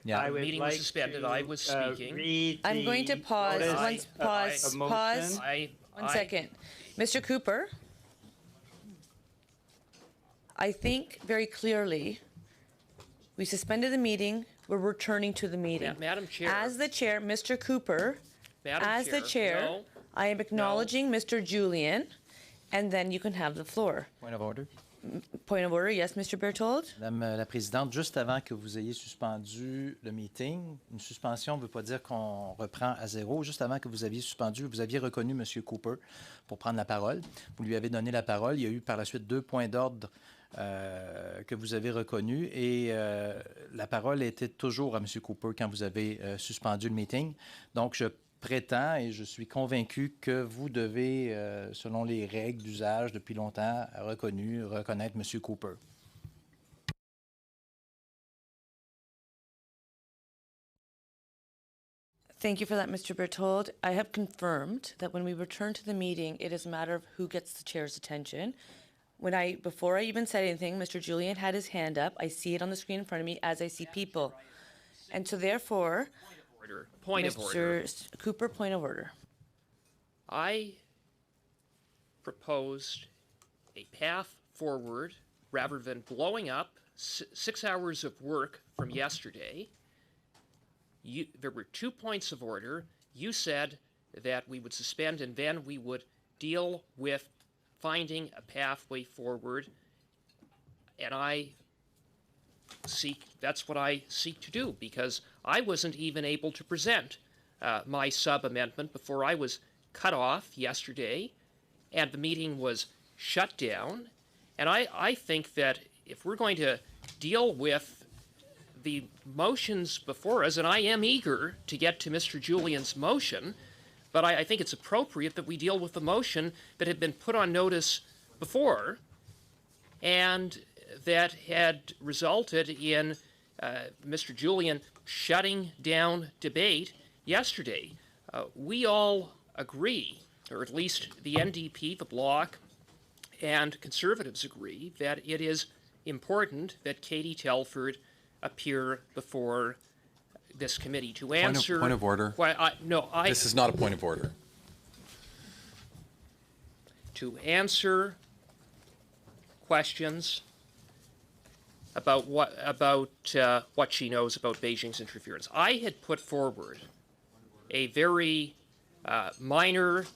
Yeah. The meeting was suspended. I was speaking. I'm going to pause. Pause. One I- second. Mr. Cooper, I think very clearly we suspended the meeting. We're returning to the meeting. Madam Chair. As the chair, Mr. Cooper, Madam as the chair, no, I am acknowledging Mr. Julian, and then you can have the floor. Point of order. Point of order, yes, Mr. Berthold? Madame la Présidente, juste avant que vous ayez suspendu le meeting, une suspension ne veut pas dire qu'on reprend à zéro. Juste avant que vous aviez suspendu, vous aviez reconnu M. Cooper pour prendre la parole. Vous lui avez donné la parole. Il y a eu par la suite 2 points d'ordre que vous avez reconnus et la parole était toujours à M. Cooper quand vous avez suspendu le meeting. Donc, je prétends et je suis convaincu que vous devez, selon les règles d'usage depuis longtemps, reconnaître M. Cooper. Thank you for that, Mr. Berthold. I have confirmed that when we return to the meeting, it is a matter of who gets the chair's attention. Before I even said anything, Mr. Julian had his hand up. I see it on the screen in front of me as I see people. And so therefore, Point of order. Mr. Cooper, point of order. I proposed a path forward rather than blowing up 6 hours of work from yesterday. There were 2 points of order. You said that we would suspend and then we would deal with finding a pathway forward. And that's what I seek to do, because I wasn't even able to present my sub-amendment before I was cut off yesterday, and the meeting was shut down. And I think that if we're going to deal with the motions before us, and I am eager to get to Mr. Julian's motion, but I think it's appropriate that we deal with the motion that had been put on notice before, and that had resulted in Mr. Julian shutting down debate yesterday. We all agree, or at least the NDP, the Bloc, and Conservatives agree, that it is important that Katie Telford appear before this committee to answer... Point of order. This is not a point of order. To answer questions about what she knows about Beijing's interference. I had put forward a very minor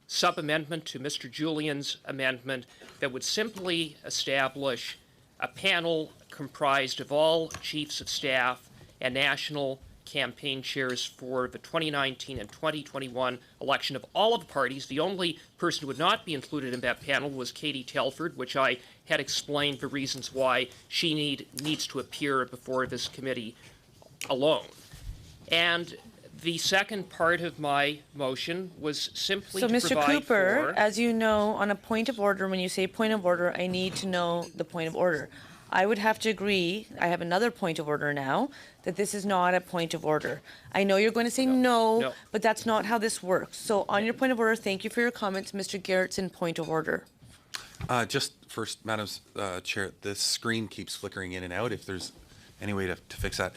sub-amendment to Mr. Julian's amendment that would simply establish a panel comprised of all chiefs of staff and national campaign chairs for the 2019 and 2021 election of all of the parties. The only person who would not be included in that panel was Katie Telford, which I had explained the reasons why she needs to appear before this committee alone. And the second part of my motion was simply to Mr. provide Cooper, for... as you know, on a point of order, when you say point of order, I need to know the point of order. I would have to agree, I have another point of order now, that this is not a point of order. I know you're going to say no, but that's not how this works. So on your point of order, thank you for your comments. Mr. Gerritsen, point of order. Just first, Madam Chair, the screen keeps flickering in and out. If there's any way to fix that.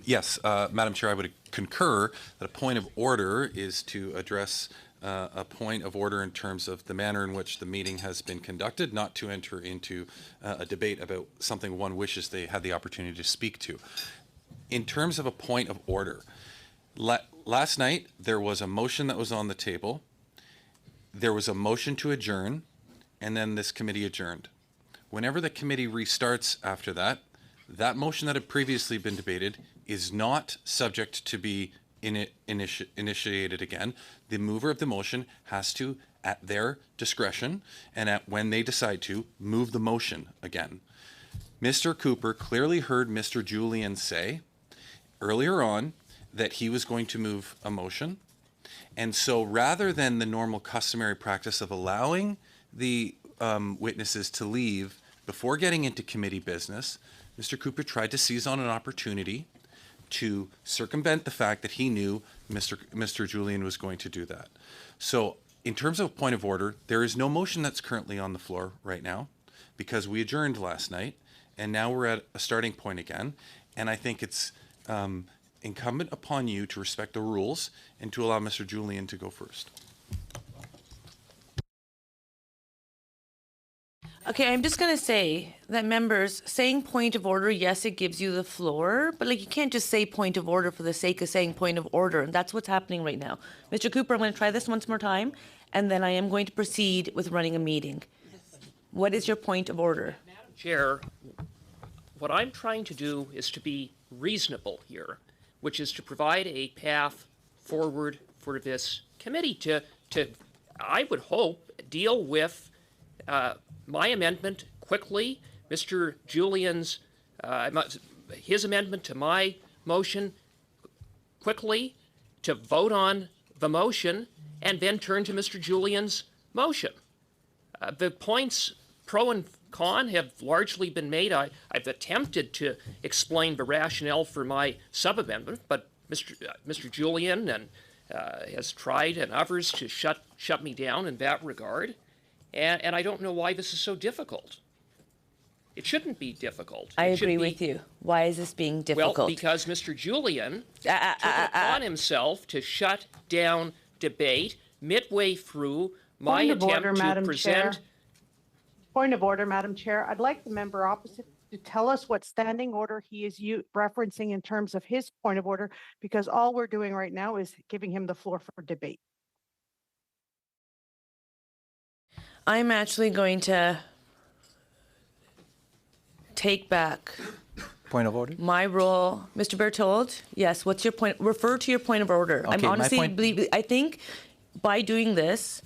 Yes, Madam Chair, I would concur that a point of order is to address a point of order in terms of the manner in which the meeting has been conducted, not to enter into a debate about something one wishes they had the opportunity to speak to. In terms of a point of order, last night there was a motion that was on the table. There was a motion to adjourn, and then this committee adjourned. Whenever the committee restarts after that, that motion that had previously been debated is not subject to be initiated again. The mover of the motion has to, at their discretion, and when they decide to, move the motion again. Mr. Cooper clearly heard Mr. Julian say earlier on that he was going to move a motion. And so rather than the normal customary practice of allowing the witnesses to leave before getting into committee business, Mr. Cooper tried to seize on an opportunity to circumvent the fact that he knew Mr. Julian was going to do that. So in terms of point of order, there is no motion that's currently on the floor right now because we adjourned last night and now we're at a starting point again. And I think it's incumbent upon you to respect the rules and to allow Mr. Julian to go first. Okay, I'm just going to say that members, saying point of order, yes, it gives you the floor, but like you can't just say point of order for the sake of saying point of order, and that's what's happening right now. Mr. Cooper, I'm going to try this once more time, and then I am going to proceed with running a meeting. What is your point of order? Madam Chair, what I'm trying to do is to be reasonable here, which is to provide a path forward for this committee to I would hope, deal with my amendment quickly, Mr. Julian's, his amendment to my motion quickly, to vote on the motion, and then turn to Mr. Julian's motion. The points pro and con have largely been made. I've attempted to explain the rationale for my sub-amendment, but Mr. Julian and has tried, and others, to shut me down in that regard. And I don't know why this is so difficult. It shouldn't be difficult. I agree with you. Why is this being difficult? Well, because Mr. Julian took it upon himself to shut down debate midway through my attempt to present. Point of order, Madam Chair. I'd like the member opposite to tell us what standing order he is referencing in terms of his point of order, because all we're doing right now is giving him the floor for debate. I'm actually going to take back Point of order? my role. Mr. Berthold, yes, what's your point? Refer to your point of order. Okay, I'm my honestly point- I think by doing this,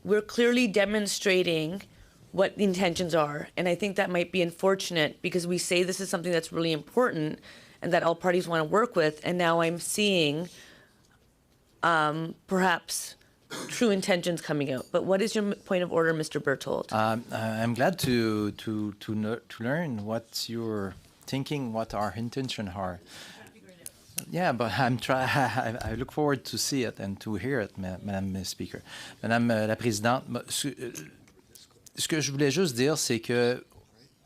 we're clearly demonstrating what the intentions are. And I think that might be unfortunate because we say this is something that's really important and that all parties want to work with. And now I'm seeing perhaps true intentions coming out. But what is your point of order, Mr. Berthold? I'm glad to learn what you're thinking, what our intentions are. Yeah, but I look forward to see it and to hear it, Madame Speaker. Madame la Présidente, ce que je voulais juste dire, c'est que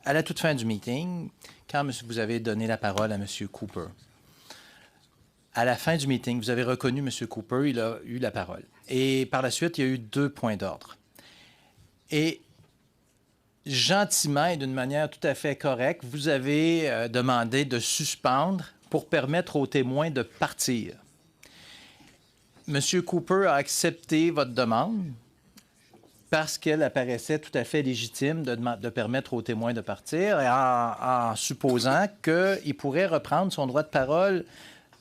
à la toute fin du meeting, quand vous avez donné la parole à M. Cooper, à la fin du meeting, vous avez reconnu M. Cooper, il a eu la parole. Et par la suite, il y a eu 2 points d'ordre. Et gentiment et d'une manière tout à fait correcte, vous avez demandé de suspendre pour permettre aux témoins de partir. M. Cooper a accepté votre demande parce qu'elle apparaissait tout à fait légitime de permettre aux témoins de partir, et en supposant qu'il pourrait reprendre son droit de parole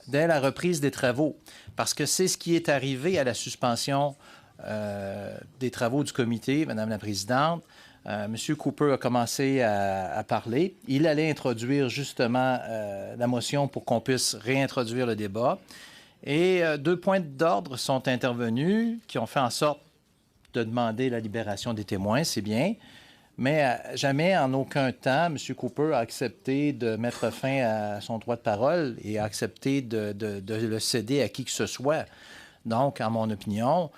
dès la reprise des travaux. Parce que c'est ce qui est arrivé à la suspension des travaux du comité, Madame la Présidente. M. Cooper a commencé à parler. Il allait introduire justement la motion pour qu'on puisse réintroduire le débat. Et 2 points d'ordre sont intervenus qui ont fait en sorte de demander la libération des témoins, c'est bien. Mais jamais, en aucun temps, M. Cooper a accepté de mettre fin à son droit de parole et a accepté de le céder à qui que ce soit. Donc, en mon opinion,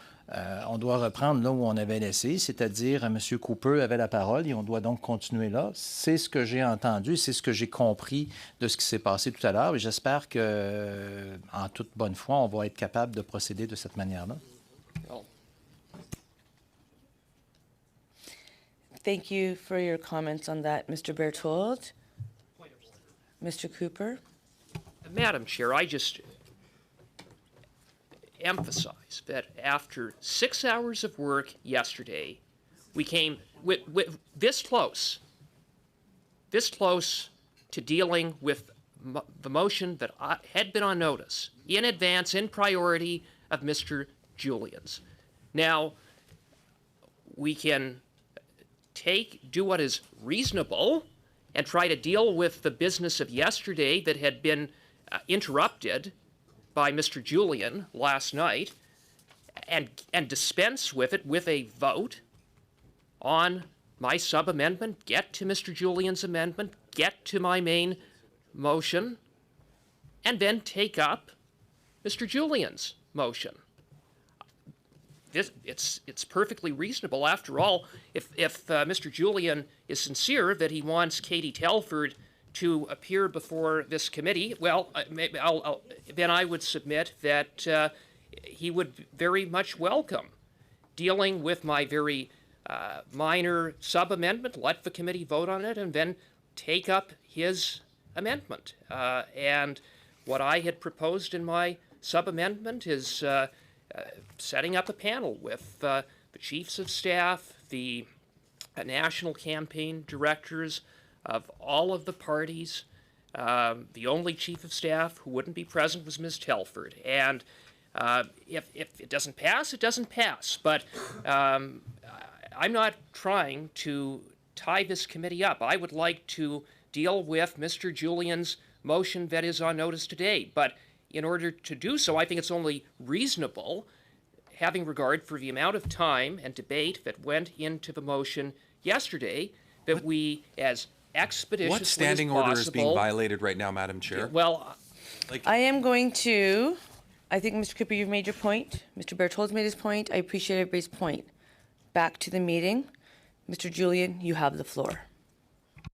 on doit reprendre là où on avait laissé, c'est-à-dire M. Cooper avait la parole et on doit donc continuer là. C'est ce que j'ai entendu, c'est ce que j'ai compris de ce qui s'est passé tout à l'heure et j'espère que, en toute bonne foi, on va être capable de procéder de cette manière-là. Thank you for your comments on that, Mr. Berthold. Mr. Cooper? Madam Chair, I just emphasize that after 6 hours of work yesterday, we came with this close to dealing with the motion that had been on notice in advance, in priority of Mr. Julian's. Now, we can do what is reasonable and try to deal with the business of yesterday that had been interrupted by Mr. Julian last night and dispense with it with a vote on my sub-amendment, get to Mr. Julian's amendment, get to my main motion, and then take up Mr. Julian's motion. It's perfectly reasonable. After all, if Mr. Julian is sincere that he wants Katie Telford to appear before this committee, well, maybe then I would submit that he would very much welcome dealing with my very minor sub-amendment, let the committee vote on it, and then take up his amendment. And what I had proposed in my sub-amendment is setting up a panel with the chiefs of staff, the national campaign directors of all of the parties. The only chief of staff who wouldn't be present was Ms. Telford. And if it doesn't pass, it doesn't pass. But I'm not trying to tie this committee up. I would like to deal with Mr. Julian's motion that is on notice today. But in order to do so, I think it's only reasonable, having regard for the amount of time and debate that went into the motion yesterday, that we, as expeditiously What standing as order is being possible- violated right now, Madam Chair? Well, I am going to, I think, Mr. Cooper, you've made your point. Mr. Berthold's made his point. I appreciate everybody's point. Back to the meeting. Mr. Julian, you have the floor.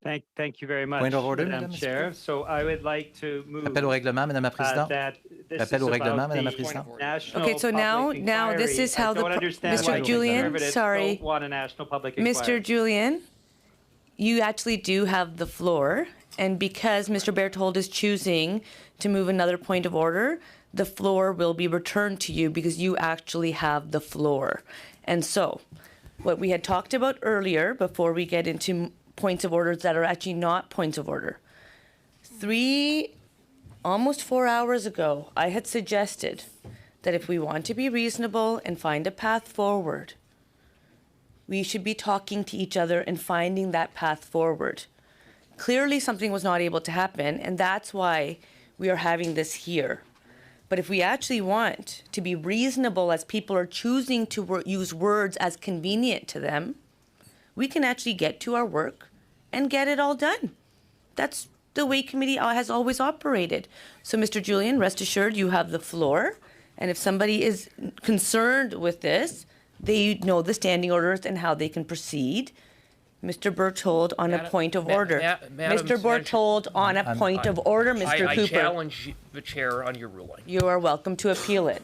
Thank you very much, Point of order, Madam Madame Chair. So I would like to move Rappel au règlement, Madame la Présidente. that this Rappel is au règlement, about Madame la the Présidente. national Okay, so now public this inquiry. is how I the don't understand why Mr. the Julian, Conservatives sorry. don't want a national public inquiry. Mr. Julian, you actually do have the floor, and because Mr. Berthold is choosing to move another point of order, the floor will be returned to you because you actually have the floor. And so, what we had talked about earlier, before we get into points of orders that are actually not points of order, almost 4 hours ago, I had suggested that if we want to be reasonable and find a path forward, we should be talking to each other and finding that path forward. Clearly, something was not able to happen, and that's why we are having this here. But if we actually want to be reasonable as people are choosing to use words as convenient to them, we can actually get to our work and get it all done. That's the way committee has always operated. So, Mr. Julian, rest assured you have the floor. And if somebody is concerned with this, they know the standing orders and how they can proceed. Mr. Berthold on a point of order. Mr. Berthold on a point of order, Mr. I Cooper. challenge the chair on your ruling. You are welcome to appeal it.